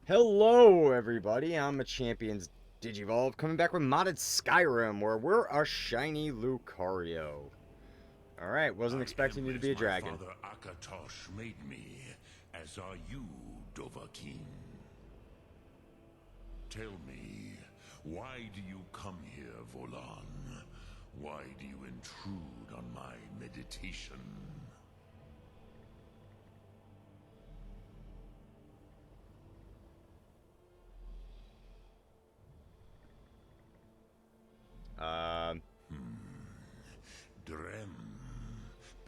Hello, everybody. I'm Machampions Digivolve, coming back with Modded Skyrim, where we're a shiny Lucario. Alright, wasn't I expecting am you to as be a my dragon. father Akatosh made me, as are you, Dovahkiin. Tell me, why do you come here, Volan? Why do you intrude on my meditation? Um, Drem,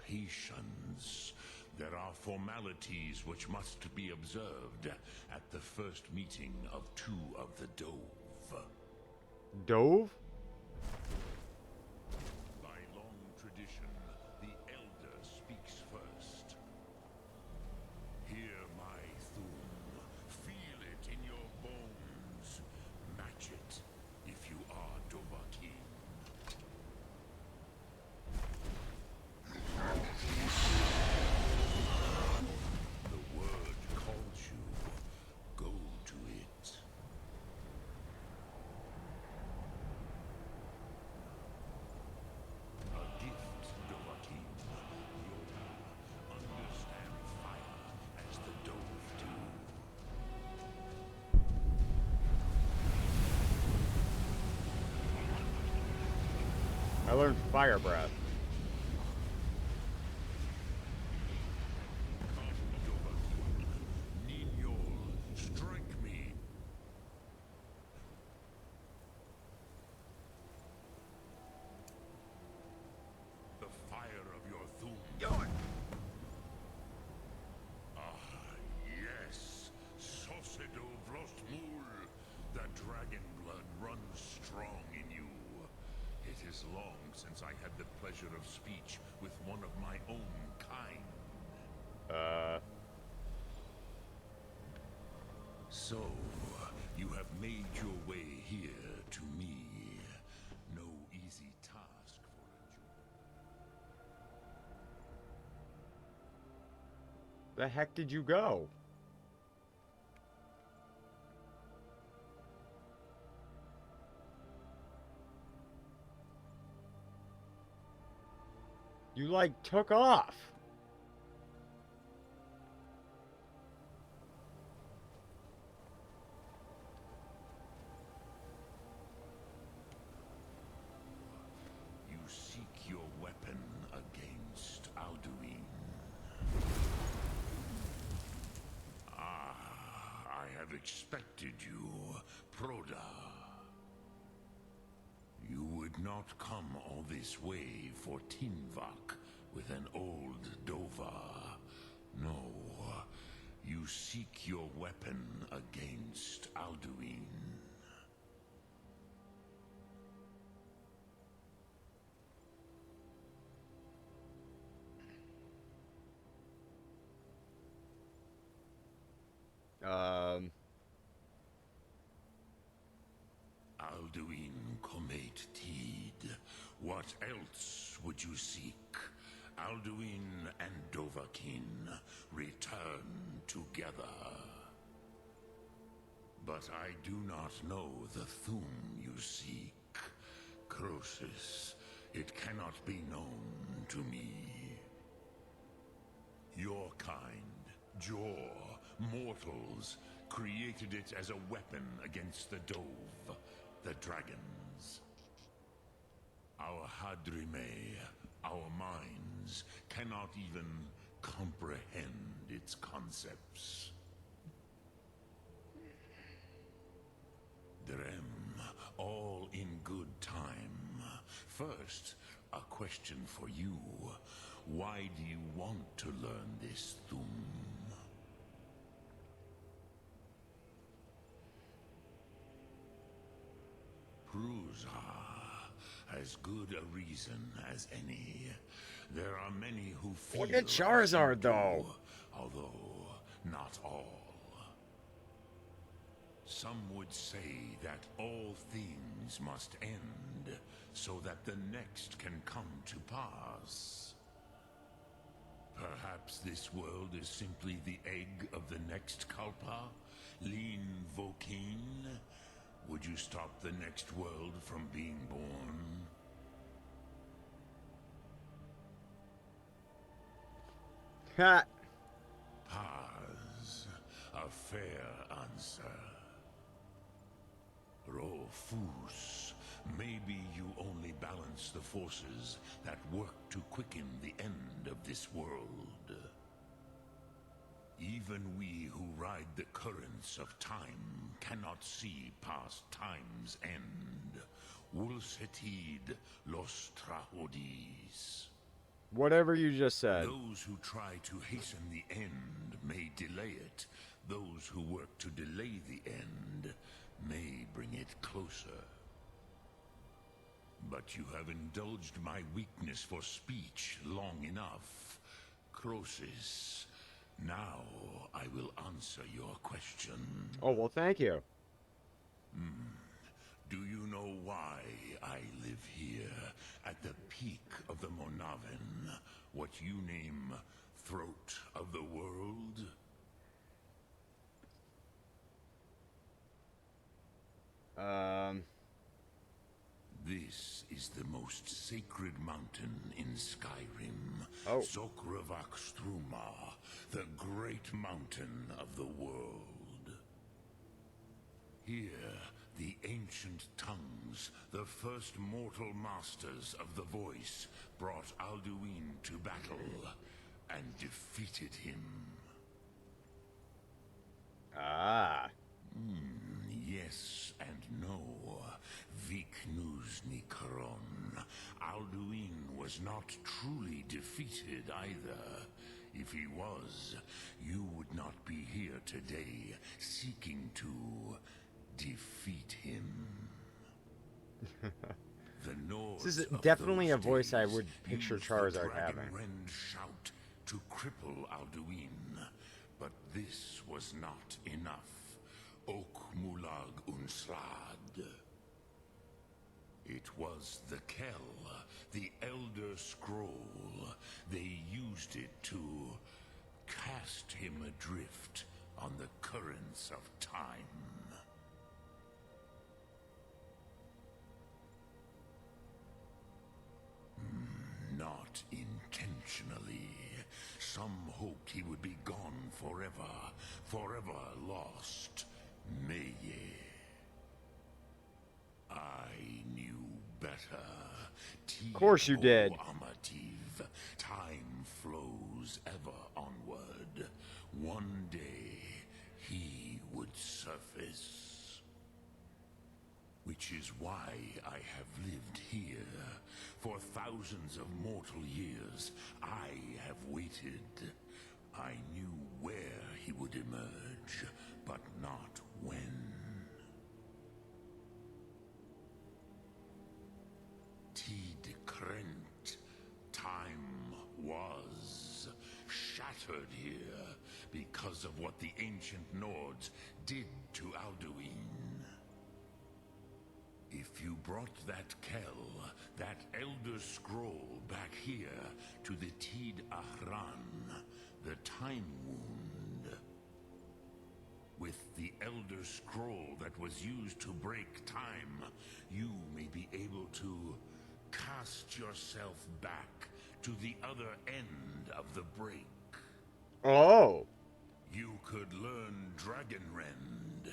patience. There are formalities which must be observed at the first meeting of two of the Dove. Dove? By long tradition, the Elder speaks first. Hear my thum. Feel it in your bones. Match it if you are Dovahkiin. The word calls you. Go to it. A gift, Dovahkiin. Yoda. Understand fire as the Dove do. I learned Fire Breath. Come, Dovahkiin. Ninyol, strike me. The fire of your thum. Ah, yes. Sosedo Vrostmul. The dragon blood runs strong in you. It is long since I had the pleasure of speech with one of my own kind. So, you have made your way here to me. No easy task for a The heck did you go? You, like, took off. You seek your weapon against Alduin. Ah, I have expected you, Proda. You would not come all this way for Tinvak with an old Dova. No, you seek your weapon against Alduin. Um, Alduin Comate Teed. What else would you seek? Alduin and Dovahkiin return together. But I do not know the Thum you seek. Croesus, it cannot be known to me. Your kind, Jor, mortals, created it as a weapon against the Dove, the dragons. Our Hadrime, our minds, cannot even comprehend its concepts. Drem, all in good time. First, a question for you. Why do you want to learn this Thum? Prusa, as good a reason as any. There are many who feel look at as you Charizard, do, though. although not all. Some would say that all things must end, so that the next can come to pass. Perhaps this world is simply the egg of the next Kalpa, Lean Vokine? Would you stop the next world from being born? Ha! Paz, a fair answer. Rofus, maybe you only balance the forces that work to quicken the end of this world. Even we who ride the currents of time cannot see past time's end. Wulsetid los trahodis. Whatever you just said. Those who try to hasten the end may delay it. Those who work to delay the end may bring it closer. But you have indulged my weakness for speech long enough. Croesus, now I will answer your question. Oh, well, thank you. Do you know why I live here, at the peak of the Monaven, what you name Throat of the World? This is the most sacred mountain in Skyrim. Oh. Zokravakstruma, the great mountain of the world. Here, the ancient tongues, the first mortal masters of the voice, brought Alduin to battle and defeated him. Ah. Yes and no. Viknuzny Karon. Alduin was not truly defeated either. If he was, you would not be here today, seeking to defeat him. The Nords This is of definitely those a voice I days would picture used the Charizard having. Dragonrend shout to cripple Alduin, but this was not enough. Ok Mulag Unslad. It was the Kell, the Elder Scroll. They used it to cast him adrift on the currents of time. Not intentionally. Some hoped he would be gone forever, forever lost. Meye. I knew better. Of course you did. Amativ. Time flows ever onward. One day, he would surface. Which is why I have lived here. For thousands of mortal years, I have waited. I knew where he would emerge, but not when. Tid Krent, time was shattered here because of what the ancient Nords did to Alduin. If you brought that Kell, that Elder Scroll back here to the Tid Ahran, the Time Wound, with the Elder Scroll that was used to break time, you may be able to cast yourself back to the other end of the break. Oh. You could learn Dragonrend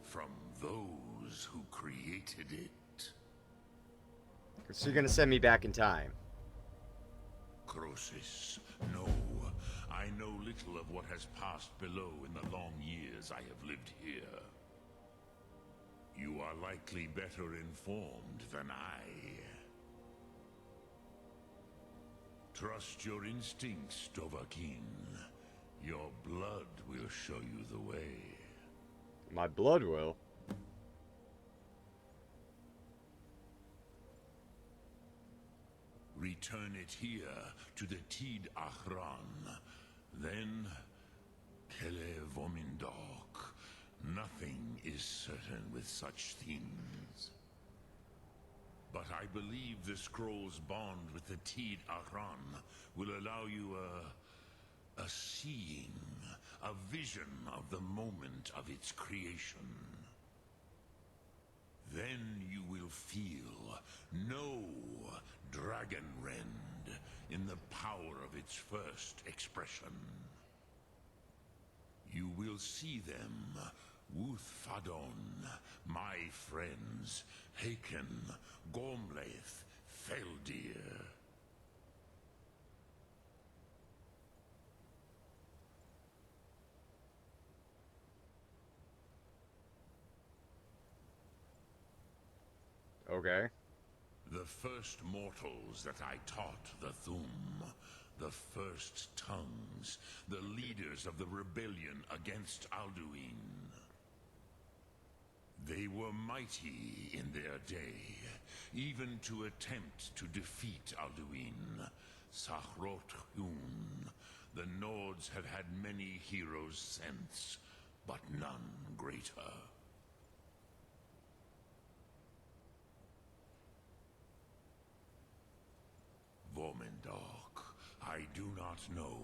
from those who created it. So you're gonna send me back in time. Croesus, no. I know little of what has passed below in the long years I have lived here. You are likely better informed than I. Trust your instincts, Dovahkiin. Your blood will show you the way. My blood will. Return it here to the Tid Ahran. Then, Kele Vomindok. Nothing is certain with such things. But I believe the scroll's bond with the Tid Ahran will allow you a seeing, a vision of the moment of its creation. Then you will feel, know Dragonrend in the power of its first expression. You will see them, Wuthfadon, my friends, Haken, Gormlaith, Feldir. Okay. The first mortals that I taught the Thum, the first tongues, the leaders of the rebellion against Alduin. They were mighty in their day, even to attempt to defeat Alduin. Sahrot-Hun, the Nords have had many heroes since, but none greater. Vormendok, I do not know.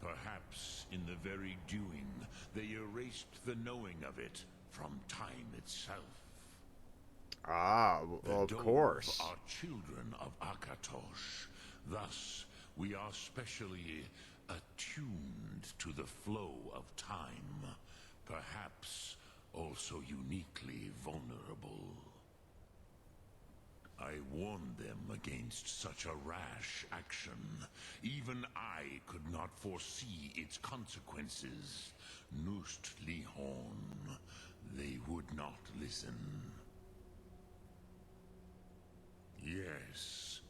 Perhaps in the very doing, they erased the knowing of it from time itself. Ah, well, of course. The Dove are children of Akatosh. Thus, we are specially attuned to the flow of time. Perhaps also uniquely vulnerable. I warned them against such a rash action. Even I could not foresee its consequences. Nust Lihon, they would not listen. Yes,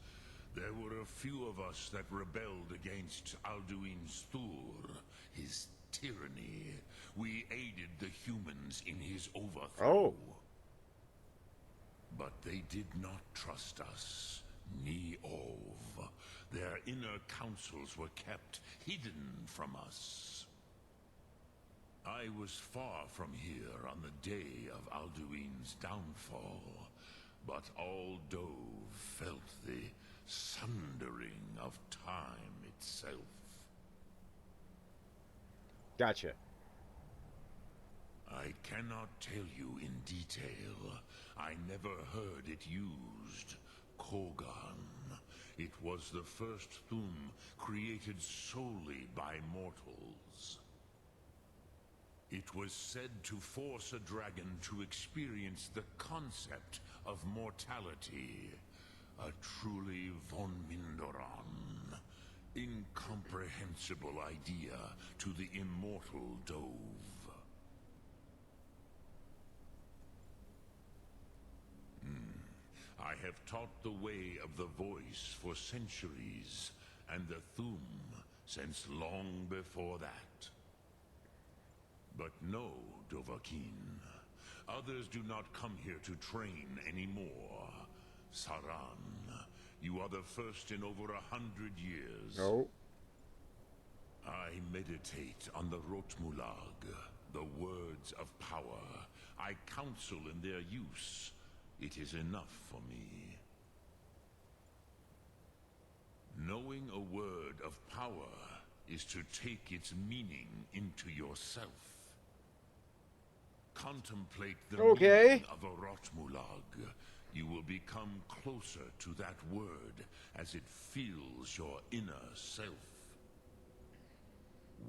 there were a few of us that rebelled against Alduin's Thur, his tyranny. We aided the humans in his overthrow. Oh. But they did not trust us, ni Ov. Their inner counsels were kept hidden from us. I was far from here on the day of Alduin's downfall, but all Dove felt the sundering of time itself. Gotcha. I cannot tell you in detail. I never heard it used. Kogan. It was the first Thum created solely by mortals. It was said to force a dragon to experience the concept of mortality. A truly von Mindoran. Incomprehensible idea to the immortal Dove. I have taught the way of the voice for centuries, and the Thum since long before that. But no, Dovahkiin. Others do not come here to train anymore. Saran, you are the first in over 100 years. No. I meditate on the Rotmulag, the words of power. I counsel in their use. It is enough for me. Knowing a word of power is to take its meaning into yourself. Contemplate the meaning of a Rotmulag. You will become closer to that word as it fills your inner self.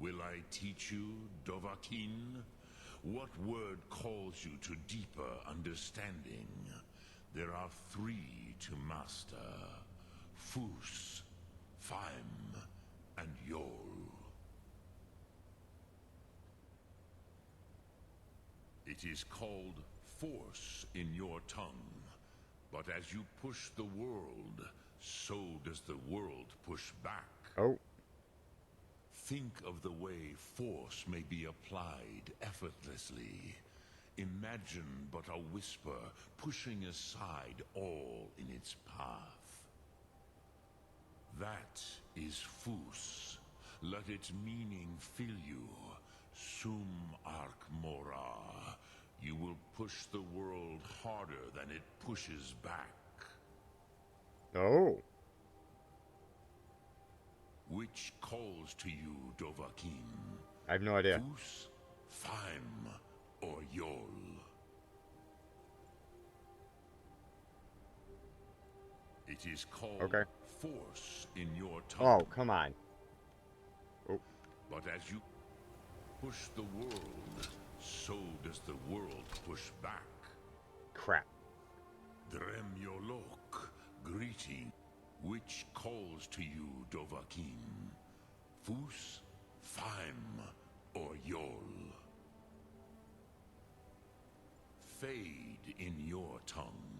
Will I teach you, Dovahkiin? What word calls you to deeper understanding? There are 3 to master. Fus, Faim, and Yol. It is called force in your tongue. But as you push the world, so does the world push back. Oh. Think of the way force may be applied effortlessly. Imagine but a whisper pushing aside all in its path. That is Fus. Let its meaning fill you. Sum Ark Mora. You will push the world harder than it pushes back. Oh. Which calls to you, Dovahkiin? I have no idea. Fus, Faim, or Yol. It is called Okay. force in your tongue. Oh, come on. Oh, But as you push the world, so does the world push back. crap. Drem Yolok, greeting, which calls to you, Dovahkiin. Fus, Faim, or Yol. Fade in your tongue.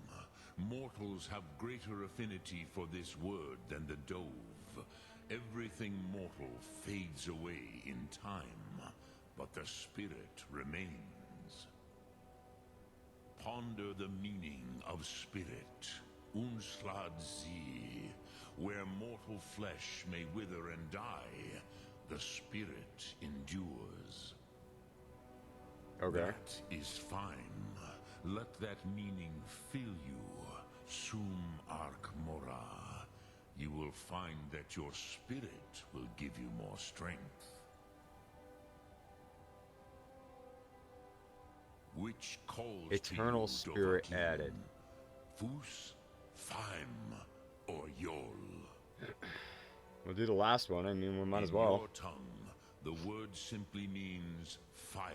Mortals have greater affinity for this word than the dove. Everything mortal fades away in time, but the spirit remains. Ponder the meaning of spirit, Unslad Zi. Where mortal flesh may wither and die, the spirit endures. Okay. That is fine. Let that meaning fill you, Sum Ark Mora. You will find that your spirit will give you more strength. Which calls Eternal to you, spirit Dovahkiin? added. Fus, Faim, or Yol. We'll do the last one. I mean, we might as In well. your tongue, the word simply means fire.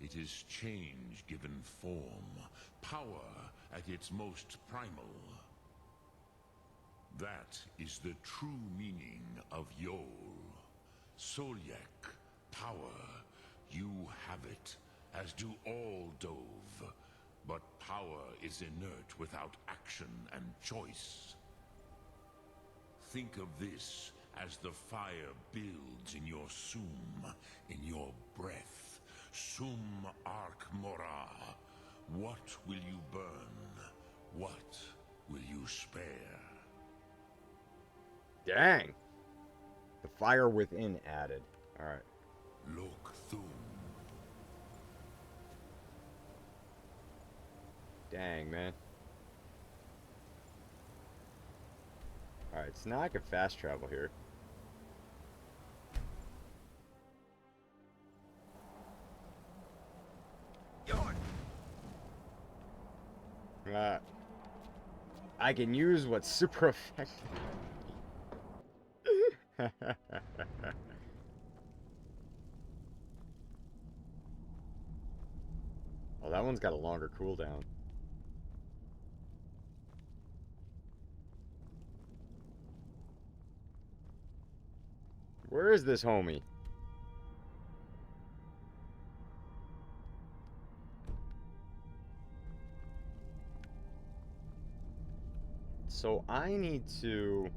It is change given form, power at its most primal. That is the true meaning of Yol. Solyek, power. You have it, as do all Dove. But power is inert without action and choice. Think of this as the fire builds in your Sum, in your breath. Sum Ark Mora. What will you burn? What will you spare? Dang. The fire within added. Alright. Lok Thum. Dang, man. Alright, so now I can fast travel here. I can use what's super effective. Oh, that one's got a longer cooldown. Where is this homie? So I need to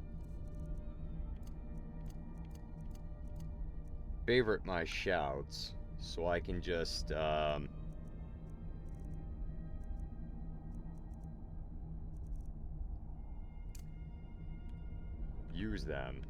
favorite my shouts so I can just use them.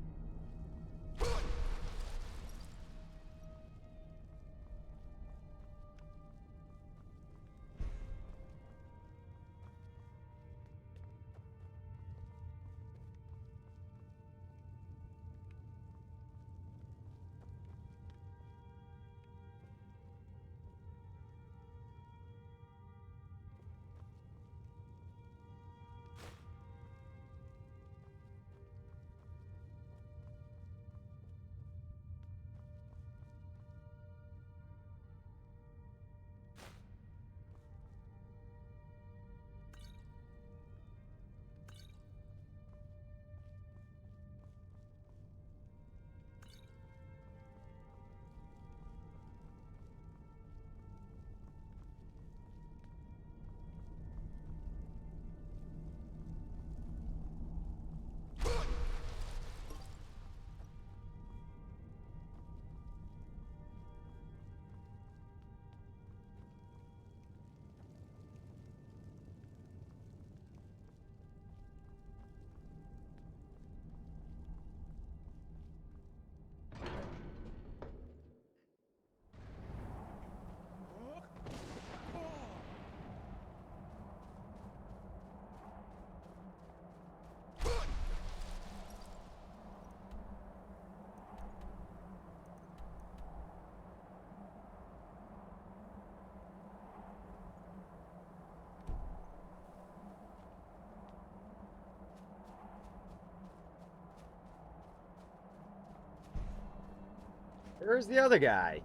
Where's the other guy?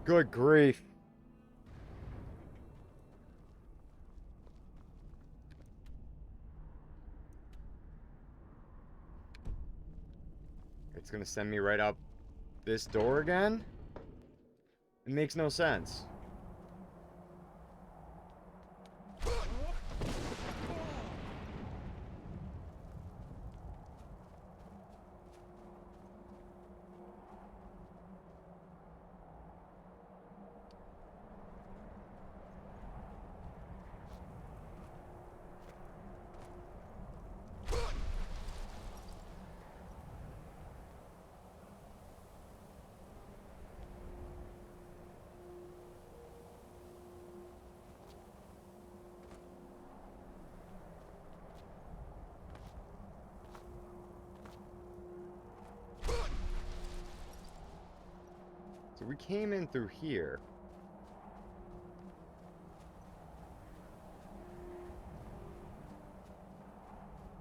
Good grief. It's gonna send me right up this door again? It makes no sense. So we came in through here.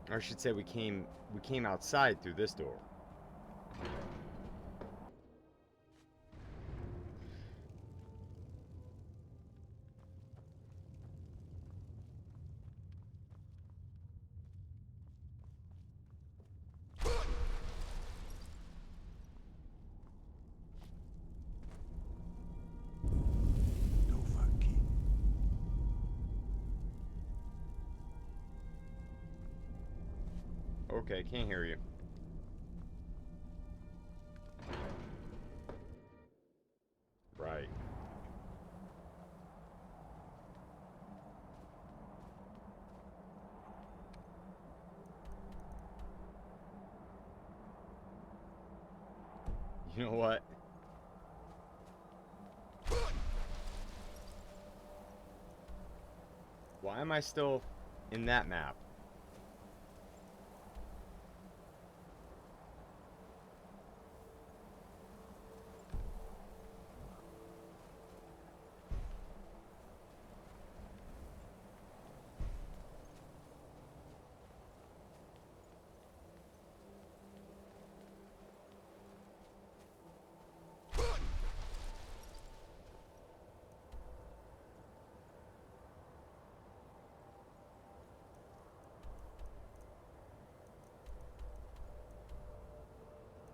Or I should say we came outside through this door. Okay, can't hear you. Right. You know what? Why am I still in that map?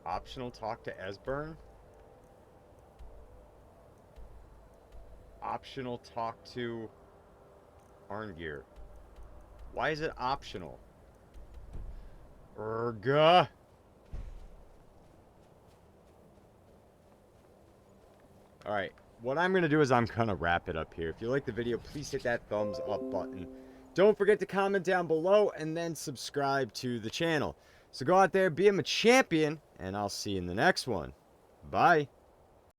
Optional talk to Esbern? Optional talk to Arngeir. Why is it optional? Urga! Alright, what I'm going to do is I'm going to wrap it up here. If you like the video, please hit that thumbs up button. Don't forget to comment down below and then subscribe to the channel. So go out there, be a champion, and I'll see you in the next one. Bye.